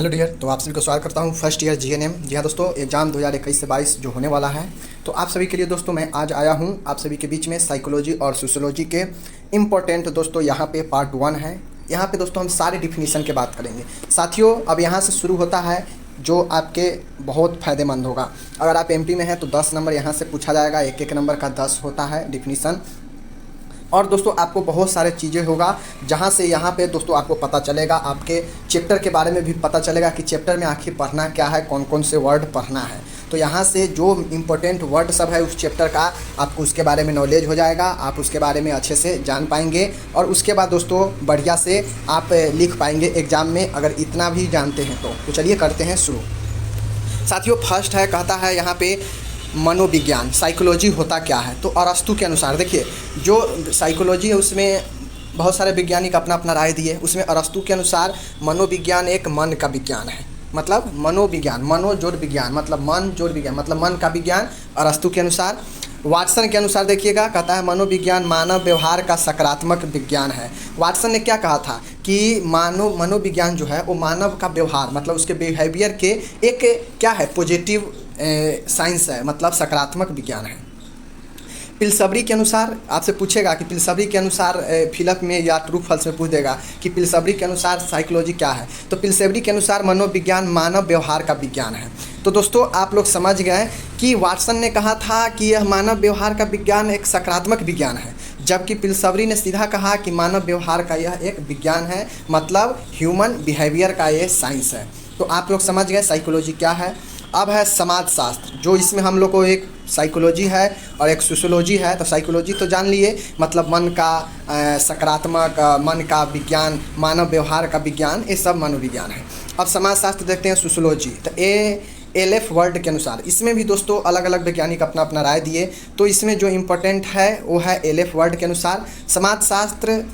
Hello dear, तो आप सभी को स्वागत करता हूं फर्स्ट ईयर जीएनएम। जी हाँ दोस्तों, एग्ज़ाम 2021 से 22 जो होने वाला है, तो आप सभी के लिए दोस्तों मैं आज आया हूं आप सभी के बीच में साइकोलॉजी और सोशियोलॉजी के इम्पोर्टेंट दोस्तों यहाँ पे पार्ट 1 है। यहाँ पे दोस्तों हम सारे डिफिनीशन के बात करेंगे। साथियों, अब यहाँ से शुरू होता है जो आपके बहुत फ़ायदेमंद होगा। अगर आप एमपी में हैं तो 10 नंबर यहाँ से पूछा जाएगा, एक एक नंबर का 10 होता है डिफिनीशन। और दोस्तों आपको बहुत सारे चीज़ें होगा जहाँ से यहाँ पे दोस्तों आपको पता चलेगा, आपके चैप्टर के बारे में भी पता चलेगा कि चैप्टर में आखिर पढ़ना क्या है, कौन कौन से वर्ड पढ़ना है। तो यहाँ से जो इम्पोर्टेंट वर्ड सब है उस चैप्टर का आपको उसके बारे में नॉलेज हो जाएगा, आप उसके बारे में अच्छे से जान पाएंगे और उसके बाद दोस्तों बढ़िया से आप लिख पाएंगे एग्ज़ाम में, अगर इतना भी जानते हैं तो चलिए करते हैं शुरू। साथियों, फर्स्ट है, कहता है यहाँ पे मनोविज्ञान, साइकोलॉजी होता क्या है। तो अरस्तु के अनुसार देखिए, जो साइकोलॉजी है उसमें बहुत सारे वैज्ञानिक अपना अपना राय दिए। उसमें अरस्तु के अनुसार मनोविज्ञान एक मन का विज्ञान है। मतलब मनोविज्ञान, मनो जोड़ विज्ञान मतलब मन जोड़ विज्ञान मतलब मन का विज्ञान अरस्तु के अनुसार। वाटसन के अनुसार देखिएगा, कहता है मनोविज्ञान मानव व्यवहार का सकारात्मक विज्ञान है। वाटसन ने क्या कहा था कि मनोविज्ञान जो है वो मानव का व्यवहार मतलब उसके बिहेवियर के एक क्या है, पॉजिटिव साइंस है, मतलब सकारात्मक विज्ञान है। पिलसबरी के अनुसार आपसे पूछेगा कि पिलसबरी के अनुसार फिलप में या ट्रू फॉल्स में पूछ देगा कि पिलसबरी के अनुसार साइकोलॉजी क्या है। तो पिलसबरी के अनुसार मनोविज्ञान मानव व्यवहार का विज्ञान है। तो दोस्तों आप लोग समझ गए कि वाटसन ने कहा था कि यह मानव व्यवहार का विज्ञान एक सकारात्मक विज्ञान है, जबकि पिलसबरी ने सीधा कहा कि मानव व्यवहार का यह एक विज्ञान है, मतलब ह्यूमन बिहेवियर का ये साइंस है। तो आप लोग समझ गए साइकोलॉजी क्या है। अब है समाजशास्त्र, जो इसमें हम लोग को एक साइकोलॉजी है और एक सोशियोलॉजी है। तो साइकोलॉजी तो जान लिए, मतलब मन का सकारात्मक मन का विज्ञान, मानव व्यवहार का विज्ञान, ये सब मनोविज्ञान है। अब समाजशास्त्र देखते हैं, सोशियोलॉजी। तो एलेफ वर्ल्ड के अनुसार इसमें भी दोस्तों अलग अलग वैज्ञानिक अपना अपना राय दिए। तो इसमें जो इम्पोर्टेंट है वो है एलेफ वर्ल्ड के अनुसार समाजशास्त्र।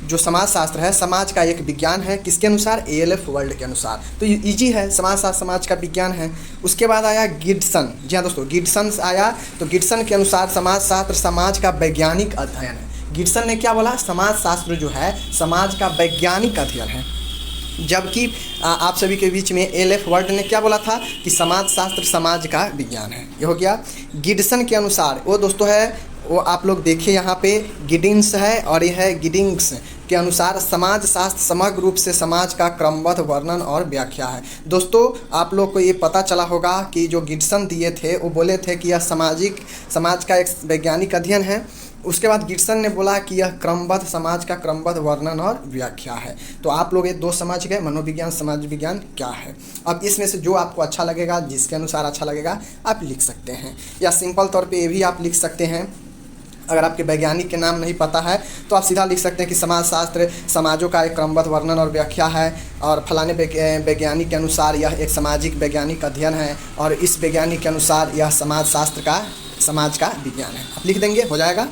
जो समाजशास्त्र है समाज का एक विज्ञान है, किसके अनुसार, एएलएफ वर्ल्ड के अनुसार। तो इजी है, समाजशास्त्र समाज का विज्ञान है। उसके बाद आया गिब्सन। जी हाँ दोस्तों, गिब्सन आया। तो गिब्सन के अनुसार समाजशास्त्र समाज का वैज्ञानिक अध्ययन है। गिब्सन ने क्या बोला, समाजशास्त्र जो है समाज का वैज्ञानिक अध्ययन है। जबकि आप सभी के बीच में एलेफ वर्ल्ड ने क्या बोला था कि समाजशास्त्र समाज का विज्ञान है। ये हो गया। गिब्सन के अनुसार वो दोस्तों है, वो आप लोग देखिए यहाँ पे गिडिंग्स है और यह है गिडिंग्स के अनुसार समाजशास्त्र समग्र रूप से समाज का क्रमबद्ध वर्णन और व्याख्या है। दोस्तों आप लोग को ये पता चला होगा कि जो गिब्सन दिए थे वो बोले थे कि यह समाज का एक वैज्ञानिक अध्ययन है। उसके बाद गिब्सन ने बोला कि यह क्रमबद्ध समाज का क्रमबद्ध वर्णन और व्याख्या है। तो आप लोग ये दो समझ गए, मनोविज्ञान समाज विज्ञान क्या है। अब इसमें से जो आपको अच्छा लगेगा, जिसके अनुसार अच्छा लगेगा आप लिख सकते हैं, या सिंपल तौर पे ये भी आप लिख सकते हैं। अगर आपके वैज्ञानिक के नाम नहीं पता है तो आप सीधा लिख सकते हैं कि समाजशास्त्र समाजों का एक क्रमबद्ध वर्णन और व्याख्या है, और फलाने वैज्ञानिक के अनुसार यह एक सामाजिक वैज्ञानिक अध्ययन है, और इस वैज्ञानिक के अनुसार यह समाजशास्त्र का समाज का विज्ञान है। आप लिख देंगे, हो जाएगा।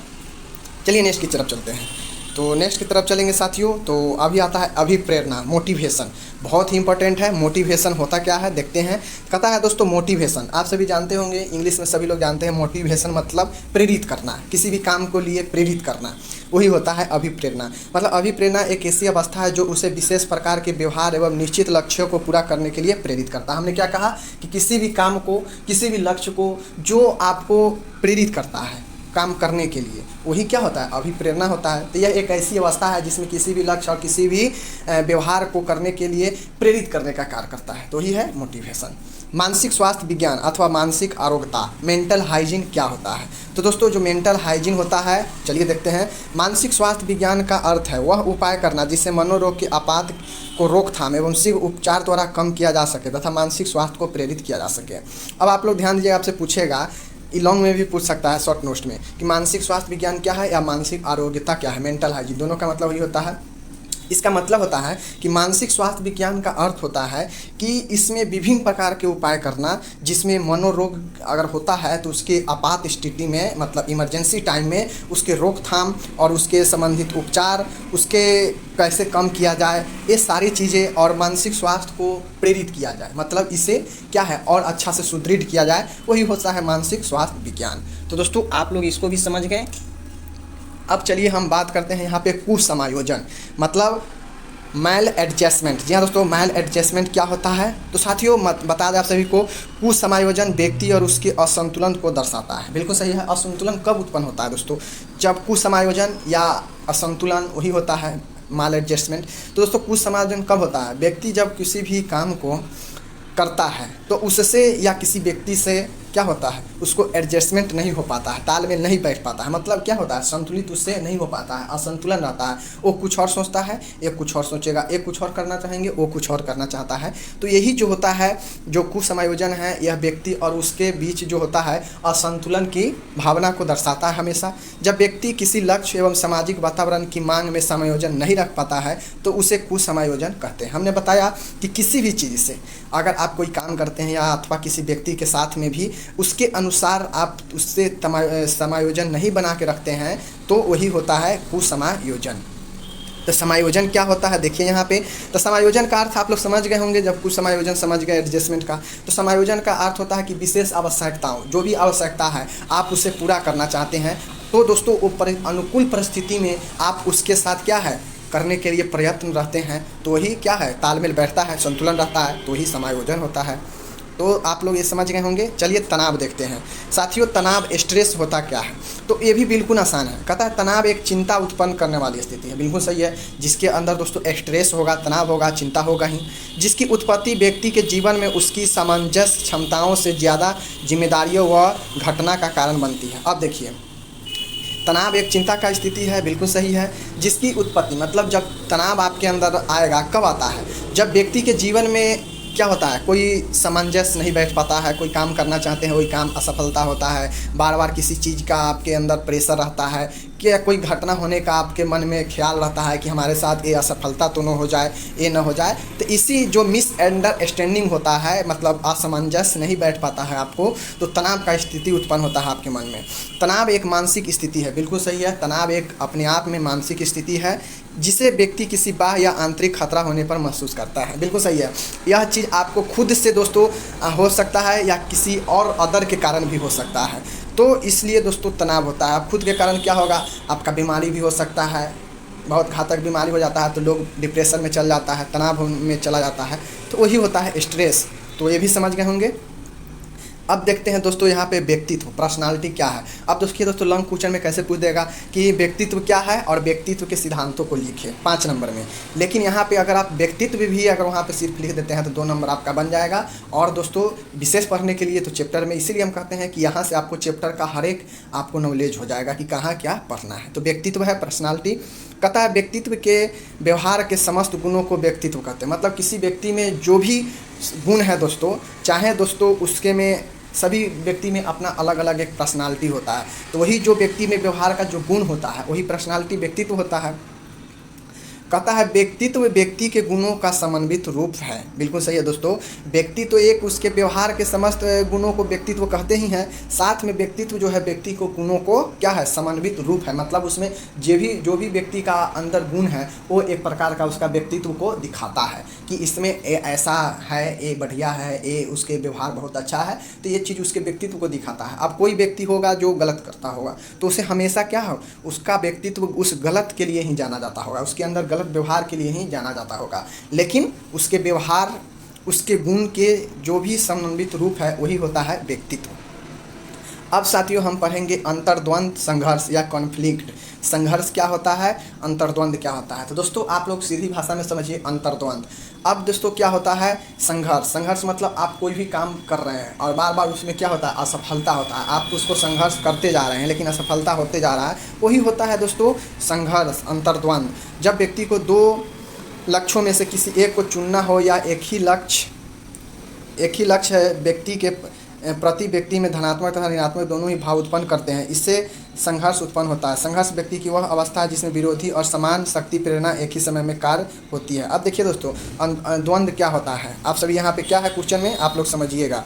चलिए नेक्स्ट की तरफ चलते हैं। तो नेक्स्ट की तरफ चलेंगे साथियों। तो अभी आता है अभिप्रेरणा, मोटिवेशन। बहुत ही इंपॉर्टेंट है। मोटिवेशन होता क्या है देखते हैं। कहता है दोस्तों मोटिवेशन आप सभी जानते होंगे, इंग्लिश में सभी लोग जानते हैं। मोटिवेशन मतलब प्रेरित करना, किसी भी काम को लिए प्रेरित करना, वही होता है अभिप्रेरणा। मतलब अभिप्रेरणा एक ऐसी अवस्था है जो उसे विशेष प्रकार के व्यवहार एवं निश्चित लक्ष्यों को पूरा करने के लिए प्रेरित करता है। हमने क्या कहा कि किसी भी काम को, किसी भी लक्ष्य को जो आपको प्रेरित करता है काम करने के लिए, वही क्या होता है, अभिप्रेरणा होता है। तो यह एक ऐसी अवस्था है जिसमें किसी भी लक्ष्य और किसी भी व्यवहार को करने के लिए प्रेरित करने का कार्य करता है। तो ही है मोटिवेशन। मानसिक स्वास्थ्य विज्ञान अथवा मानसिक आरोग्यता, मेंटल हाइजीन क्या होता है। तो दोस्तों जो मेंटल हाइजीन होता है, चलिए देखते हैं। मानसिक स्वास्थ्य विज्ञान का अर्थ है वह उपाय करना जिससे मनोरोग के आपात को रोकथाम एवं शीघ्र उपचार द्वारा कम किया जा सके तथा मानसिक स्वास्थ्य को प्रेरित किया जा सके। अब आप लोग ध्यान दीजिए, आपसे पूछेगा, लॉन्ग में भी पूछ सकता है शॉर्ट नोट्स में, कि मानसिक स्वास्थ्य विज्ञान क्या है या मानसिक आरोग्यता क्या है, मेंटल हाइजीन। दोनों का मतलब ये होता है। इसका मतलब होता है कि मानसिक स्वास्थ्य विज्ञान का अर्थ होता है कि इसमें विभिन्न प्रकार के उपाय करना, जिसमें मनोरोग अगर होता है तो उसके आपात स्थिति में, मतलब इमरजेंसी टाइम में उसके रोकथाम और उसके संबंधित उपचार, उसके कैसे कम किया जाए, ये सारी चीज़ें, और मानसिक स्वास्थ्य को प्रेरित किया जाए, मतलब इसे क्या है और अच्छा से सुदृढ़ किया जाए, वही होता है मानसिक स्वास्थ्य विज्ञान। तो दोस्तों आप लोग इसको भी समझ गए। अब चलिए हम बात करते हैं यहाँ पे कुसमायोजन, मतलब मैल एडजस्टमेंट। जी हाँ दोस्तों, मैल एडजस्टमेंट क्या होता है? तो साथियों बता दें आप सभी को, कुसमायोजन व्यक्ति और उसके असंतुलन को दर्शाता है। बिल्कुल सही है। असंतुलन कब उत्पन्न होता है दोस्तों? जब कुसमायोजन या असंतुलन वही होता है मैल एडजस्टमेंट। तो दोस्तों कुसमायोजन कब होता है? व्यक्ति जब किसी भी काम को करता है तो उससे या किसी व्यक्ति से क्या होता है, उसको एडजस्टमेंट नहीं हो पाता है, तालमेल नहीं बैठ पाता है। मतलब क्या होता है, संतुलित उससे नहीं हो पाता है, असंतुलन रहता है। वो कुछ और सोचता है, एक कुछ और सोचेगा, एक कुछ और करना चाहेंगे, वो कुछ और करना चाहता है। तो यही जो होता है, जो कुसमायोजन है, यह व्यक्ति और उसके बीच जो होता है असंतुलन की भावना को दर्शाता है हमेशा। जब व्यक्ति किसी लक्ष्य एवं सामाजिक वातावरण की मांग में समायोजन नहीं रख पाता है तो उसे कुसमायोजन कहते हैं। हमने बताया कि किसी भी चीज़ से अगर आप कोई काम करते हैं या अथवा किसी व्यक्ति के साथ में भी उसके अनुसार आप उससे समायोजन नहीं बना के रखते हैं तो वही होता है कुसमायोजन। तो समायोजन क्या होता है देखिए यहाँ पे। तो समायोजन का अर्थ आप लोग समझ गए होंगे, जब कुछ समायोजन समझ गए एडजस्टमेंट का। तो समायोजन का अर्थ होता है कि विशेष आवश्यकताओं, जो भी आवश्यकता है आप उसे पूरा करना चाहते हैं, तो दोस्तों वो अनुकूल परिस्थिति में आप उसके साथ क्या है करने के लिए प्रयत्न रहते हैं, तो वही क्या है तालमेल बैठता है, संतुलन रहता है, तो ही समायोजन होता है। तो आप लोग ये समझ गए होंगे। चलिए तनाव देखते हैं साथियों। तनाव स्ट्रेस होता क्या है? तो ये भी बिल्कुल आसान है। कहता है तनाव एक चिंता उत्पन्न करने वाली स्थिति है। बिल्कुल सही है। जिसके अंदर दोस्तों स्ट्रेस होगा, तनाव होगा, चिंता होगा ही, जिसकी उत्पत्ति व्यक्ति के जीवन में उसकी सामंजस्य क्षमताओं से ज़्यादा जिम्मेदारियों व घटना का कारण बनती है। अब देखिए, तनाव एक चिंता का स्थिति है, बिल्कुल सही है। जिसकी उत्पत्ति मतलब जब तनाव आपके अंदर आएगा कब आता है? जब व्यक्ति के जीवन में क्या होता है, कोई सामंजस्य नहीं बैठ पाता है, कोई काम करना चाहते हैं वही काम असफलता होता है, बार बार किसी चीज़ का आपके अंदर प्रेशर रहता है, कि कोई घटना होने का आपके मन में ख्याल रहता है कि हमारे साथ ये असफलता तो न हो जाए, ये न हो जाए। तो इसी जो मिसअंडरस्टैंडिंग होता है, मतलब असमंजस्य नहीं बैठ पाता है आपको, तो तनाव का स्थिति उत्पन्न होता है आपके मन में। तनाव एक मानसिक स्थिति है, बिल्कुल सही है। तनाव एक अपने आप में मानसिक स्थिति है जिसे व्यक्ति किसी बाह्य या आंतरिक खतरा होने पर महसूस करता है। बिल्कुल सही है। यह चीज़ आपको खुद से दोस्तों हो सकता है या किसी और अदर के कारण भी हो सकता है। तो इसलिए दोस्तों तनाव होता है। अब खुद के कारण क्या होगा, आपका बीमारी भी हो सकता है, बहुत घातक बीमारी हो जाता है तो लोग डिप्रेशन में चल जाता है, तनाव में चला जाता है, तो वही होता है स्ट्रेस। तो ये भी समझ गए होंगे। अब देखते हैं दोस्तों यहाँ पे व्यक्तित्व, पर्सनालिटी क्या है। अब दोस्तों लॉन्ग क्वेश्चन में कैसे पूछ देगा कि व्यक्तित्व क्या है और व्यक्तित्व के सिद्धांतों को लिखिए 5 नंबर में। लेकिन यहाँ पे अगर आप व्यक्तित्व भी अगर वहाँ पे सिर्फ लिख देते हैं तो 2 नंबर आपका बन जाएगा। और दोस्तों विशेष पढ़ने के लिए तो चैप्टर में, इसीलिए हम कहते हैं कि यहाँ से आपको चैप्टर का हर एक आपको नॉलेज हो जाएगा कि कहाँ क्या पढ़ना है। तो व्यक्तित्व है, पर्सनालिटी। कहता है व्यक्तित्व के व्यवहार के समस्त गुणों को व्यक्तित्व कहते हैं। मतलब किसी व्यक्ति में जो भी गुण है दोस्तों, चाहे दोस्तों उसके में सभी व्यक्ति में अपना अलग अलग एक पर्सनालिटी होता है, तो वही जो व्यक्ति में व्यवहार का जो गुण होता है वही पर्सनालिटी व्यक्तित्व होता है। कहता है व्यक्तित्व व्यक्ति के गुणों का समन्वित रूप है। बिल्कुल सही है दोस्तों। व्यक्तित्व तो एक उसके व्यवहार के समस्त गुणों को व्यक्तित्व कहते ही हैं, साथ में व्यक्तित्व जो है व्यक्ति को गुणों को क्या है समन्वित रूप है। मतलब उसमें जो भी व्यक्ति का अंदर गुण है वो एक प्रकार का उसका व्यक्तित्व को दिखाता है कि इसमें ऐसा है, ये बढ़िया है, ये उसके व्यवहार बहुत अच्छा है, तो ये चीज़ उसके व्यक्तित्व को दिखाता है। अब कोई व्यक्ति होगा जो गलत करता होगा तो उसे हमेशा क्या हो, उसका व्यक्तित्व उस गलत के लिए ही जाना जाता होगा, उसके अंदर गलत व्यवहार के लिए ही जाना जाता होगा। लेकिन उसके व्यवहार, उसके गुण के जो भी समन्वित रूप है वही होता है व्यक्तित्व। अब साथियों हम पढ़ेंगे अंतर्द्वंद संघर्ष या कॉन्फ्लिक्ट। संघर्ष क्या होता है, अंतर्द्वंद क्या होता है। तो दोस्तों आप लोग सीधी भाषा में समझिए अंतर्द्वंद। अब दोस्तों क्या होता है संघर्ष। संघर्ष मतलब आप कोई भी काम कर रहे हैं और बार बार उसमें क्या होता है असफलता होता है, आप उसको संघर्ष करते जा रहे हैं लेकिन असफलता होते जा रहा है, वही होता है दोस्तों संघर्ष, अंतर्द्वंद। जब व्यक्ति को 2 लक्ष्यों में से किसी एक को चुनना हो या एक ही लक्ष्य है व्यक्ति के प्रति व्यक्ति में धनात्मक तथा ऋणात्मक दोनों ही भाव उत्पन्न करते हैं, इससे संघर्ष उत्पन्न होता है। संघर्ष व्यक्ति की वह अवस्था है जिसमें विरोधी और समान शक्ति प्रेरणा एक ही समय में कार्य होती है। अब देखिए दोस्तों द्वंद्व क्या होता है, आप सभी यहाँ पे क्या है क्वेश्चन में आप लोग समझिएगा।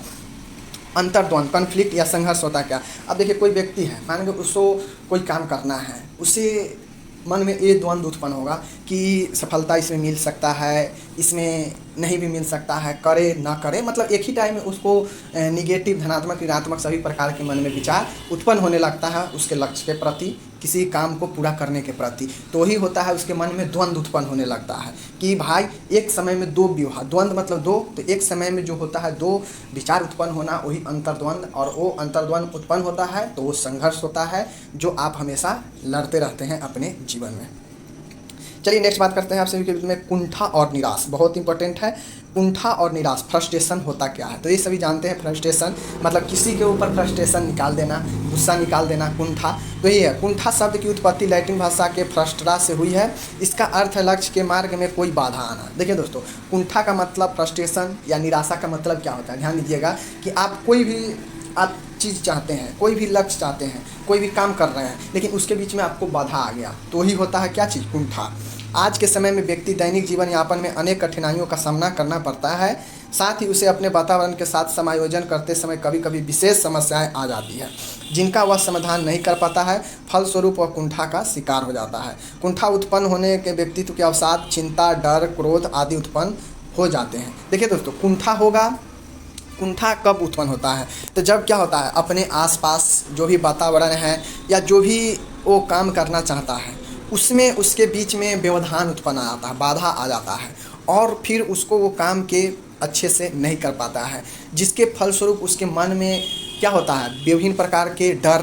अंतर्द्वंद कॉन्फ्लिक्ट या संघर्ष होता क्या। अब देखिए कोई व्यक्ति है, मान लो उसको कोई काम करना है, उसे मन में ये द्वंद्व उत्पन्न होगा कि सफलता इसमें मिल सकता है इसमें नहीं भी मिल सकता है, करे ना करे, मतलब एक ही टाइम में उसको निगेटिव, धनात्मक, ऋणात्मक सभी प्रकार के मन में विचार उत्पन्न होने लगता है उसके लक्ष्य के प्रति, किसी काम को पूरा करने के प्रति। तो ही होता है उसके मन में द्वंद्व उत्पन्न होने लगता है कि भाई एक समय में दो व्यवहार, द्वंद्व मतलब दो, तो एक समय में जो होता है दो विचार उत्पन्न होना, वही अंतर्द्वंद, और वो अंतर्द्वंद उत्पन्न होता है तो वो संघर्ष होता है जो आप हमेशा लड़ते रहते हैं अपने जीवन में। चलिए नेक्स्ट बात करते हैं आप सभी के बीच में कुंठा और निराश, बहुत इंपॉर्टेंट है। कुंठा और निराश, फ्रस्ट्रेशन होता क्या है? तो ये सभी जानते हैं, फ्रस्ट्रेशन मतलब किसी के ऊपर फ्रस्ट्रेशन निकाल देना, गुस्सा निकाल देना, कुंठा। तो ये है, कुंठा शब्द की उत्पत्ति लैटिन भाषा के फ्रस्ट्रा से हुई है। इसका अर्थ है लक्ष्य के मार्ग में कोई बाधा आना। देखिए दोस्तों, कुंठा का मतलब फ्रस्ट्रेशन या निराशा का मतलब क्या होता है, ध्यान दीजिएगा कि आप कोई भी आप चीज़ चाहते हैं, कोई भी लक्ष्य चाहते हैं, कोई भी काम कर रहे हैं, लेकिन उसके बीच में आपको बाधा आ गया, तो वही होता है क्या चीज़, कुंठा। आज के समय में व्यक्ति दैनिक जीवन यापन में अनेक कठिनाइयों का सामना करना पड़ता है, साथ ही उसे अपने वातावरण के साथ समायोजन करते समय कभी कभी विशेष समस्याएं आ जाती है जिनका वह समाधान नहीं कर पाता है, फलस्वरूप वह कुंठा का शिकार हो जाता है। कुंठा उत्पन्न होने के व्यक्तित्व के अवसाद, चिंता, डर, क्रोध आदि उत्पन्न हो जाते हैं। देखिए दोस्तों, कुंठा होगा, कुंठा कब उत्पन्न होता है, तो जब क्या होता है, अपने आसपास जो भी वातावरण है या जो भी वो काम करना चाहता है उसमें उसके बीच में व्यवधान उत्पन्न आ जाता है, बाधा आ जाता है, और फिर उसको वो काम के अच्छे से नहीं कर पाता है, जिसके फलस्वरूप उसके मन में क्या होता है, विभिन्न प्रकार के डर,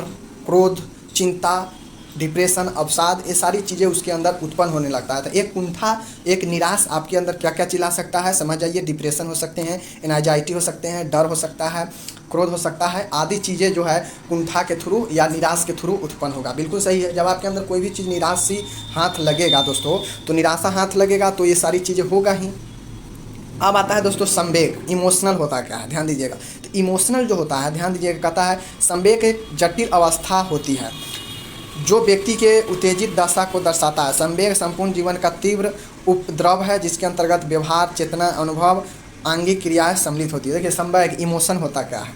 क्रोध, चिंता, डिप्रेशन, अवसाद, ये सारी चीज़ें उसके अंदर उत्पन्न होने लगता है। तो एक कुंठा, एक निराश आपके अंदर क्या क्या चिल्ला सकता है, समझ जाइए। डिप्रेशन हो सकते हैं, एनाजाइटी हो सकते हैं, डर हो सकता है, क्रोध हो सकता है, आदि चीज़ें जो है कुंठा के थ्रू या निराश के थ्रू उत्पन्न होगा। बिल्कुल सही है, जब आपके अंदर कोई भी चीज़ निराश सी हाथ लगेगा दोस्तों, तो निराशा हाथ लगेगा तो ये सारी चीज़ें होगा ही। अब आता है दोस्तों संवेग, इमोशनल होता क्या है, ध्यान दीजिएगा। तो इमोशनल जो होता है, ध्यान दीजिएगा, कहता है संवेग एक जटिल अवस्था होती है जो व्यक्ति के उत्तेजित दशा को दर्शाता है। संवेग संपूर्ण जीवन का तीव्र उपद्रव है जिसके अंतर्गत व्यवहार, चेतना, अनुभव, आंगिक क्रियाएं सम्मिलित होती है। देखिए संवेग, इमोशन होता क्या है।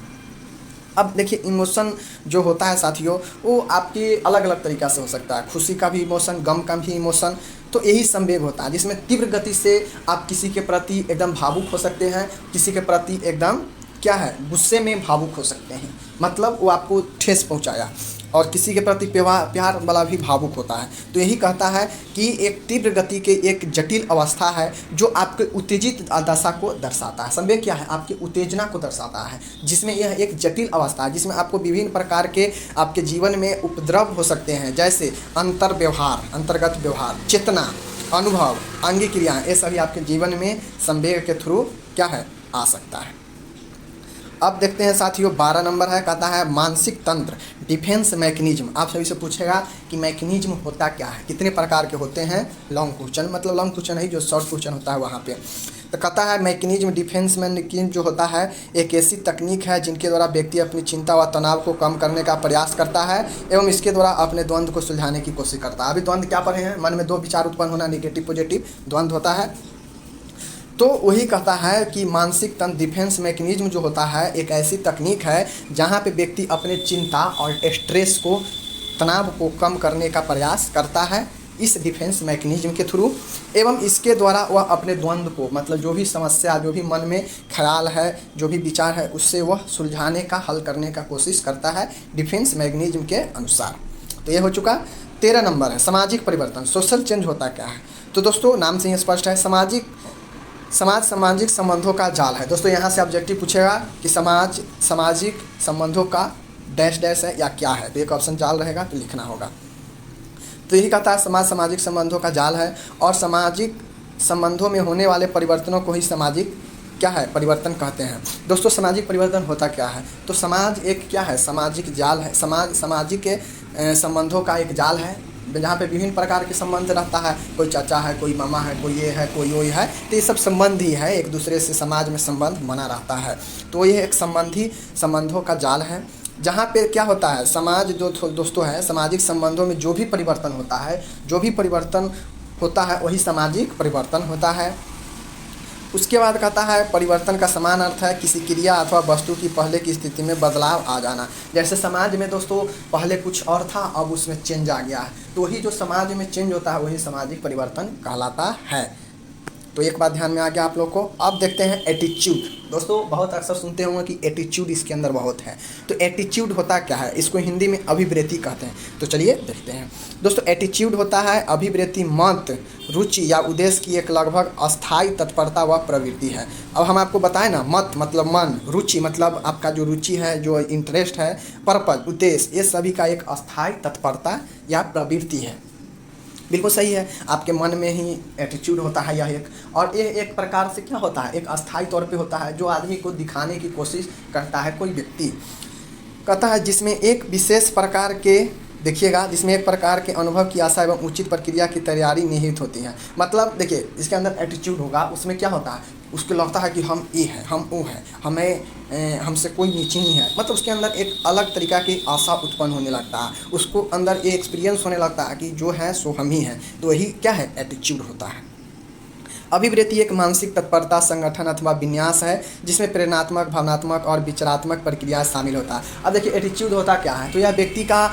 अब देखिए इमोशन जो होता है साथियों, वो आपके अलग अलग तरीक़ा से हो सकता है, खुशी का भी इमोशन, गम का भी इमोशन। तो यही संवेग होता है जिसमें तीव्र गति से आप किसी के प्रति एकदम भावुक हो सकते हैं, किसी के प्रति एकदम क्या है, गुस्से में भावुक हो सकते हैं, मतलब वो आपको ठेस पहुंचाया, और किसी के प्रति प्यार वाला भी भावुक होता है। तो यही कहता है कि एक तीव्र गति के एक जटिल अवस्था है जो आपके उत्तेजित दशा को दर्शाता है। संवेग क्या है, आपकी उत्तेजना को दर्शाता है, जिसमें यह एक जटिल अवस्था है जिसमें आपको विभिन्न प्रकार के आपके जीवन में उपद्रव हो सकते हैं, जैसे अंतर व्यवहार, अंतर्गत व्यवहार, चेतना, अनुभव, आंगिक क्रियाएँ, ये सभी आपके जीवन में संवेग के थ्रू क्या है, आ सकता है। अब देखते हैं साथियों 12 नंबर है, कहता है मानसिक तंत्र, डिफेंस मैकेनिज्म। आप सभी से पूछेगा कि मैकेनिज्म होता क्या है, कितने प्रकार के होते हैं। लॉन्ग क्वेश्चन, मतलब लॉन्ग क्वेश्चन नहीं, जो शॉर्ट क्वेश्चन होता है वहाँ पे। तो कहता है मैकेनिज्म, डिफेंस मैकेनिज्म जो होता है एक ऐसी तकनीक है जिनके द्वारा व्यक्ति अपनी चिंता व तनाव को कम करने का प्रयास करता है एवं इसके द्वारा अपने द्वंद्व को सुलझाने की कोशिश करता है। अभी द्वंद्व क्या पढ़े हैं, मन में दो विचार उत्पन्न होना, निगेटिव पॉजिटिव द्वंद्व होता है। तो वही कहता है कि मानसिक तंत्र, डिफेंस मैकेनिज्म जो होता है एक ऐसी तकनीक है जहाँ पे व्यक्ति अपने चिंता और स्ट्रेस को, तनाव को कम करने का प्रयास करता है इस डिफेंस मैकेनिज्म के थ्रू, एवं इसके द्वारा वह अपने द्वंद्व को, मतलब जो भी समस्या, जो भी मन में ख्याल है, जो भी विचार है, उससे वह सुलझाने का, हल करने का कोशिश करता है डिफेंस मैकेनिज्म के अनुसार। तो ये हो चुका। 13 नंबर है सामाजिक परिवर्तन, सोशल चेंज होता क्या है। तो दोस्तों नाम से ही स्पष्ट है, सामाजिक संबंधों का जाल है। दोस्तों यहाँ से ऑब्जेक्टिव पूछेगा कि सामाजिक संबंधों का डैश डैश है या क्या है, तो एक ऑप्शन जाल रहेगा तो लिखना होगा। तो यही कहता है सामाजिक संबंधों का जाल है, और सामाजिक संबंधों में होने वाले परिवर्तनों को ही सामाजिक क्या है, परिवर्तन कहते हैं। दोस्तों सामाजिक परिवर्तन होता क्या है, तो समाज एक क्या है, सामाजिक जाल है। सामाजिक संबंधों का एक जाल है जहाँ पे विभिन्न प्रकार के संबंध रहता है, कोई चाचा है, कोई मामा है, कोई ये है, कोई वो है, तो ये सब संबंध ही है, एक दूसरे से समाज में संबंध बना रहता है। तो ये एक संबंधों का जाल है जहाँ पे क्या होता है, समाज जो दोस्तों है, सामाजिक संबंधों में जो भी परिवर्तन होता है वही सामाजिक परिवर्तन होता है। उसके बाद कहता है परिवर्तन का समान अर्थ है किसी क्रिया अथवा वस्तु की पहले की स्थिति में बदलाव आ जाना। जैसे समाज में दोस्तों पहले कुछ और था, अब उसमें चेंज आ गया है, तो वही जो समाज में चेंज होता है वही सामाजिक परिवर्तन कहलाता है। तो एक बात ध्यान में आ गया आप लोग को। अब देखते हैं एटीट्यूड। दोस्तों बहुत अक्सर सुनते होंगे कि एटीट्यूड इसके अंदर बहुत है। तो एटीट्यूड होता क्या है, इसको हिंदी में अभिवृत्ति कहते हैं। तो चलिए देखते हैं दोस्तों। एटीट्यूड होता है अभिवृत्ति, मत, रुचि या उद्देश्य की एक लगभग अस्थायी तत्परता व प्रवृत्ति है। अब हम आपको बताएं ना, मत मतलब मन, रुचि मतलब आपका जो रुचि है, जो इंटरेस्ट है, पर्पज उद्देश्य, ये सभी का एक अस्थायी तत्परता या प्रवृत्ति है। बिल्कुल सही है, आपके मन में ही एटीट्यूड होता है यह एक। और ये एक प्रकार से क्या होता है, एक अस्थायी तौर पे होता है, जो आदमी को दिखाने की कोशिश करता है कोई व्यक्ति, कहता है जिसमें एक विशेष प्रकार के, देखिएगा, जिसमें एक प्रकार के अनुभव की आशा एवं उचित प्रक्रिया की तैयारी निहित होती है। मतलब देखिए, इसके अंदर एटीट्यूड होगा, उसमें क्या होता है, उसको लगता है कि हम ये हैं, हम वो हैं, हमसे कोई नीचे नहीं है। मतलब उसके अंदर एक अलग तरीका की आशा उत्पन्न होने लगता है, उसको अंदर ये एक्सपीरियंस होने लगता है कि जो है सो हम ही हैं। तो वही क्या है, एटीट्यूड होता है। अभिवृत्ति एक मानसिक तत्परता, संगठन अथवा विन्यास है जिसमें प्रेरणात्मक, भावनात्मक और विचारात्मक प्रक्रिया शामिल होता है। अब देखिए एटीट्यूड होता क्या है, तो यह व्यक्ति का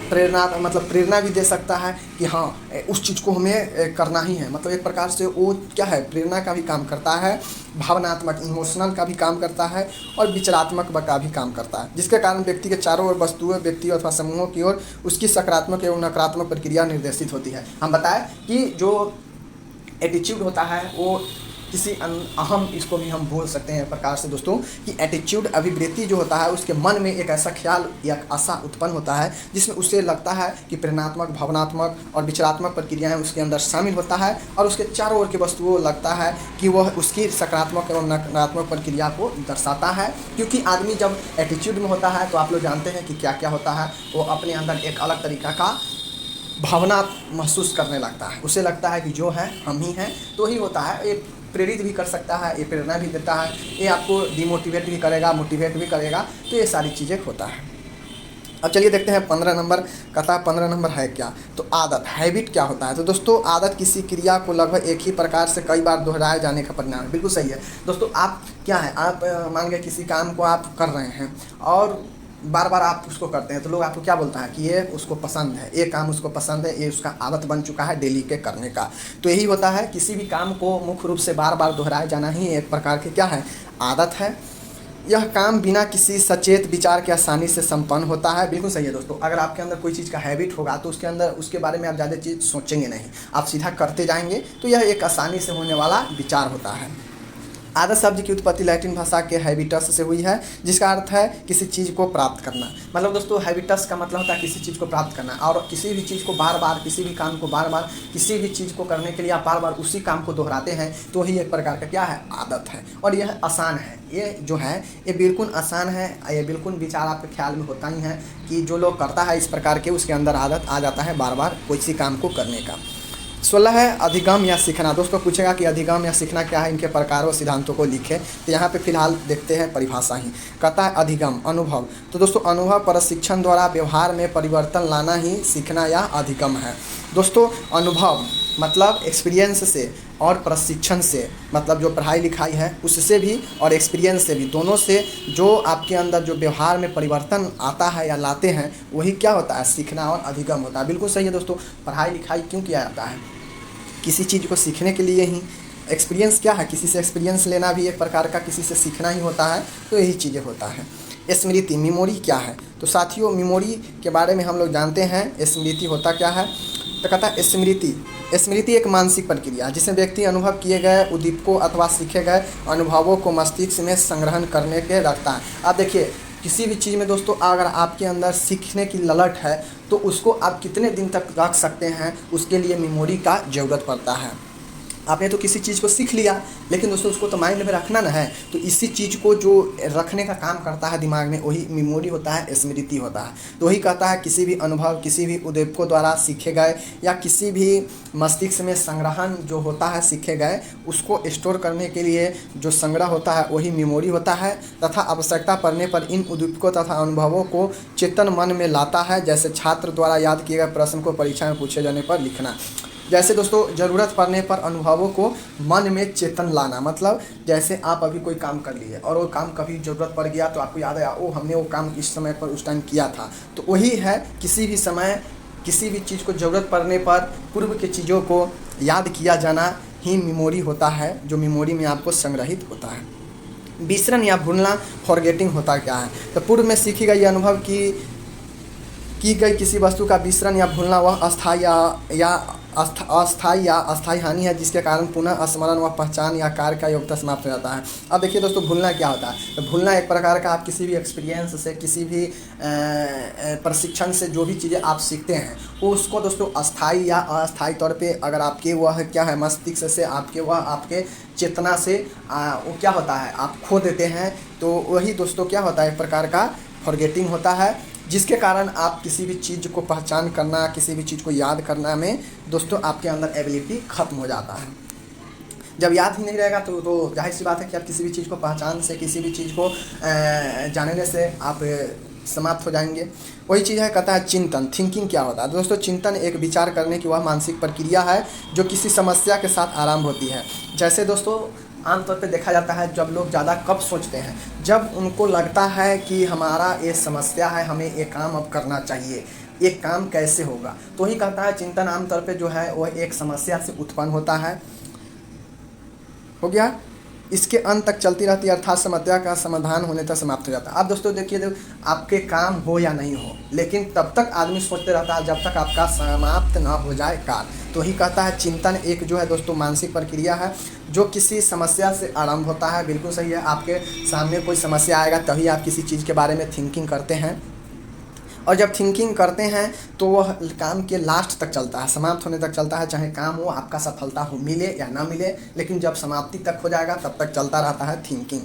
प्रेरणा भी दे सकता है कि हाँ उस चीज़ को हमें करना ही है। मतलब एक प्रकार से वो क्या है, प्रेरणा का भी काम करता है, भावनात्मक इमोशनल का भी काम करता है और विचारात्मक का भी काम करता है, जिसके कारण व्यक्ति के चारों ओर वस्तुओं, व्यक्तियों अथवा समूहों की ओर उसकी सकारात्मक एवं नकारात्मक प्रक्रिया निर्देशित होती है। हम बताएं कि जो एटीट्यूड होता है वो किसी अहम, इसको भी हम बोल सकते हैं प्रकार से दोस्तों, कि एटीट्यूड अभिवृत्ति जो होता है उसके मन में एक ऐसा ख्याल या आशा उत्पन्न होता है जिसमें उसे लगता है कि प्रेरणात्मक, भावनात्मक और विचारात्मक प्रक्रियाएं उसके अंदर शामिल होता है और उसके चारों ओर की वस्तुओं लगता है कि वह उसकी सकारात्मक एवं नकारात्मक प्रक्रिया को दर्शाता है। क्योंकि आदमी जब एटीट्यूड में होता है तो आप लोग जानते हैं कि क्या क्या होता है, वो अपने अंदर एक अलग तरीका का भावना महसूस करने लगता है, उसे लगता है कि जो है हम ही हैं। तो ही होता है, ये प्रेरित भी कर सकता है, ये प्रेरणा भी देता है, ये आपको डिमोटिवेट भी करेगा, मोटिवेट भी करेगा। तो ये सारी चीज़ें होता है। अब चलिए देखते हैं 15 नंबर, कहता 15 नंबर है क्या, तो आदत, हैबिट क्या होता है। तो दोस्तों आदत किसी क्रिया को लगभग एक ही प्रकार से कई बार दोहराए जाने का परिणाम है। बिल्कुल सही है दोस्तों। आप क्या है, आप मान गए किसी काम को आप कर रहे हैं और बार बार आप उसको करते हैं, तो लोग आपको क्या बोलता है कि ये उसको पसंद है, ये काम उसको पसंद है, ये उसका आदत बन चुका है डेली के करने का। तो यही होता है, किसी भी काम को मुख्य रूप से बार बार दोहराया जाना ही एक प्रकार की क्या है, आदत है। यह काम बिना किसी सचेत विचार के आसानी से संपन्न होता है। बिल्कुल सही है दोस्तों। अगर आपके अंदर कोई चीज़ का हैबिट होगा तो उसके अंदर उसके बारे में आप ज़्यादा चीज़ सोचेंगे नहीं, आप सीधा करते जाएंगे। तो यह एक आसानी से होने वाला विचार होता है। आदत शब्द की उत्पत्ति लैटिन भाषा के हैबिटस से हुई है, जिसका अर्थ है किसी चीज़ को प्राप्त करना। मतलब दोस्तों हैबिटस का मतलब होता है किसी चीज़ को प्राप्त करना, और किसी भी चीज़ को बार बार, किसी भी काम को बार बार, किसी भी चीज़ को करने के लिए आप बार बार उसी काम को दोहराते हैं, तो ही एक प्रकार का क्या है, आदत है। और यह आसान है, ये जो है ये बिल्कुल आसान है। ये बिल्कुल विचार आपके ख्याल में होता ही है कि जो लोग करता है इस प्रकार के, उसके अंदर आदत आ जाता है बार बार किसी काम को करने का। 16 है अधिगम या सीखना। दोस्तों पूछेगा कि अधिगम या सीखना क्या है, इनके प्रकारों सिद्धांतों को लिखे। तो यहाँ पे फिलहाल देखते हैं परिभाषा ही। कहता है अधिगम, अनुभव। तो दोस्तों अनुभव प्रशिक्षण द्वारा व्यवहार में परिवर्तन लाना ही सीखना या अधिगम है। दोस्तों अनुभव मतलब एक्सपीरियंस से, और प्रशिक्षण से मतलब जो पढ़ाई लिखाई है उससे भी, और एक्सपीरियंस से भी, दोनों से जो आपके अंदर जो व्यवहार में परिवर्तन आता है या लाते हैं, वही क्या होता है, सीखना और अधिगम होता है। बिल्कुल सही है दोस्तों। पढ़ाई लिखाई क्यों किया जाता है, किसी चीज़ को सीखने के लिए ही। एक्सपीरियंस क्या है, किसी से एक्सपीरियंस लेना भी एक प्रकार का किसी से सीखना ही होता है। तो यही चीज़ें होता है। स्मृति, मेमोरी क्या है। तो साथियों मेमोरी के बारे में हम लोग जानते हैं, स्मृति होता क्या है। तो कहता है स्मृति एक मानसिक प्रक्रिया जिसमें व्यक्ति अनुभव किए गए उद्दीपकों अथवा सीखे गए अनुभवों को मस्तिष्क में संग्रहण करने के रखता है। अब देखिए किसी भी चीज़ में दोस्तों अगर आपके अंदर सीखने की ललक है तो उसको आप कितने दिन तक रख सकते हैं, उसके लिए मेमोरी का ज़रूरत पड़ता है। आपने तो किसी चीज़ को सीख लिया, लेकिन दोस्तों उसको तो माइंड में रखना ना है। तो इसी चीज़ को जो रखने का काम करता है दिमाग में, वही मेमोरी होता है, स्मृति होता है। तो वही कहता है किसी भी अनुभव, किसी भी उद्दीपकों द्वारा सीखे गए या किसी भी मस्तिष्क में संग्रहण जो होता है सीखे गए, उसको स्टोर करने के लिए जो संग्रह होता है वही मेमोरी होता है। तथा आवश्यकता पड़ने पर इन उद्दीपकों तथा अनुभवों को चेतन मन में लाता है। जैसे छात्र द्वारा याद किए गए प्रश्न को परीक्षा में पूछे जाने पर लिखना। जैसे दोस्तों ज़रूरत पड़ने पर अनुभवों को मन में चेतन लाना, मतलब जैसे आप अभी कोई काम कर लिए और वो काम कभी ज़रूरत पड़ गया तो आपको याद आया, ओ हमने वो काम इस समय पर उस टाइम किया था। तो वही है, किसी भी समय किसी भी चीज़ को ज़रूरत पड़ने पर पूर्व की चीज़ों को याद किया जाना, ही मेमोरी होता है, जो मेमोरी में आपको संग्रहित होता है। विसरण या भूलना फॉरगेटिंग होता क्या है? तो पूर्व में सीखी गई अनुभव की गई किसी वस्तु का विसरण या भूलना वह अस्थायी या अस्थायी हानि है जिसके कारण पुनः स्मरण व पहचान या कार्य का योग्यता समाप्त हो जाता है। अब देखिए दोस्तों, भूलना क्या होता है? तो भूलना एक प्रकार का आप किसी भी एक्सपीरियंस से, किसी भी प्रशिक्षण से जो भी चीज़ें आप सीखते हैं वो उसको दोस्तों अस्थायी या अस्थायी तौर पे अगर आपके वह क्या है मस्तिष्क से आपके चेतना से वो क्या होता है आप खो देते हैं, तो वही दोस्तों क्या होता है एक प्रकार का फॉरगेटिंग होता है, जिसके कारण आप किसी भी चीज़ को पहचान करना, किसी भी चीज़ को याद करना में दोस्तों आपके अंदर एबिलिटी ख़त्म हो जाता है। जब याद ही नहीं रहेगा तो जाहिर सी बात है कि आप किसी भी चीज़ को पहचान से, किसी भी चीज़ को जानने से आप समाप्त हो जाएंगे। वही चीज़ है, कहता है चिंतन। थिंकिंग क्या होता है दोस्तों? चिंतन एक विचार करने की वह मानसिक प्रक्रिया है जो किसी समस्या के साथ आरंभ होती है। जैसे दोस्तों आमतौर पे देखा जाता है जब लोग ज़्यादा कब सोचते हैं, जब उनको लगता है कि हमारा ये समस्या है, हमें ये काम अब करना चाहिए, ये काम कैसे होगा, तो ही कहता है चिंतन आमतौर पे जो है वह एक समस्या से उत्पन्न होता है। हो गया, इसके अंत तक चलती रहती है, अर्थात समस्या का समाधान होने तक समाप्त हो जाता है। अब दोस्तों देखिए, आपके काम हो या नहीं हो, लेकिन तब तक आदमी सोचते रहता है जब तक आपका समाप्त ना हो जाए कार्य। तो ही कहता है चिंतन एक जो है दोस्तों मानसिक प्रक्रिया है जो किसी समस्या से आरंभ होता है। बिल्कुल सही है, आपके सामने कोई समस्या आएगा तभी आप किसी चीज़ के बारे में थिंकिंग करते हैं, और जब थिंकिंग करते हैं तो वह काम के लास्ट तक चलता है, समाप्त होने तक चलता है, चाहे काम हो आपका सफलता हो मिले या ना मिले, लेकिन जब समाप्ति तक हो जाएगा तब तक चलता रहता है थिंकिंग।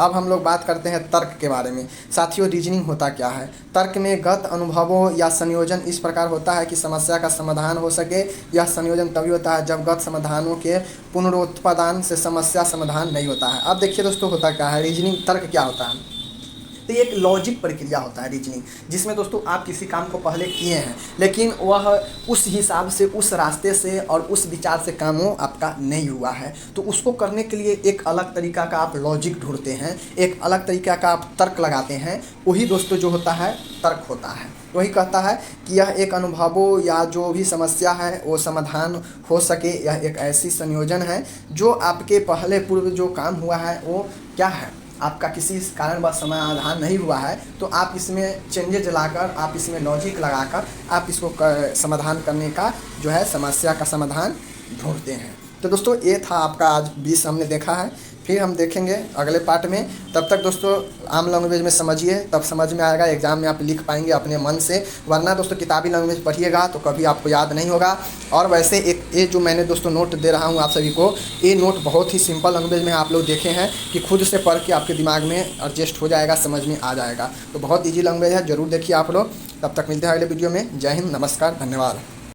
अब हम लोग बात करते हैं तर्क के बारे में। साथियों, रीजनिंग होता क्या है? तर्क में गत अनुभवों या संयोजन इस प्रकार होता है कि समस्या का समाधान हो सके। यह संयोजन तभी होता है जब गत समाधानों के पुनरुत्पादन से समस्या समाधान नहीं होता है। अब देखिए दोस्तों, होता क्या है रीजनिंग, तर्क क्या होता है? तो ये एक लॉजिक प्रक्रिया होता है रीजनिंग, जिसमें दोस्तों आप किसी काम को पहले किए हैं लेकिन वह उस हिसाब से, उस रास्ते से और उस विचार से काम वो आपका नहीं हुआ है, तो उसको करने के लिए एक अलग तरीका का आप लॉजिक ढूंढते हैं, एक अलग तरीका का आप तर्क लगाते हैं। वही दोस्तों जो होता है तर्क होता है। वही कहता है कि यह एक अनुभवों या जो भी समस्या है वो समाधान हो सके। यह एक ऐसी संयोजन है जो आपके पहले पूर्व जो काम हुआ है वो क्या है, आपका किसी कारणवश समाधान नहीं हुआ है, तो आप इसमें चेंजेज लाकर, आप इसमें लॉजिक लगाकर आप इसको समाधान करने का जो है समस्या का समाधान ढूंढते हैं। तो दोस्तों ये था आपका आज 20 हमने देखा है, फिर हम देखेंगे अगले पार्ट में। तब तक दोस्तों आम लैंग्वेज में समझिए, तब समझ में आएगा, एग्जाम में आप लिख पाएंगे अपने मन से। वरना दोस्तों किताबी लैंग्वेज पढ़िएगा तो कभी आपको याद नहीं होगा। और वैसे एक ये जो मैंने दोस्तों नोट दे रहा हूँ आप सभी को, ये नोट बहुत ही सिंपल लैंग्वेज में आप लोग देखे हैं कि खुद से पढ़ के आपके दिमाग में एडजस्ट हो जाएगा, समझ में आ जाएगा। तो बहुत ईजी लैंग्वेज है, ज़रूर देखिए आप लोग। तब तक मिलते हैं अगले वीडियो में। जय हिंद, नमस्कार, धन्यवाद।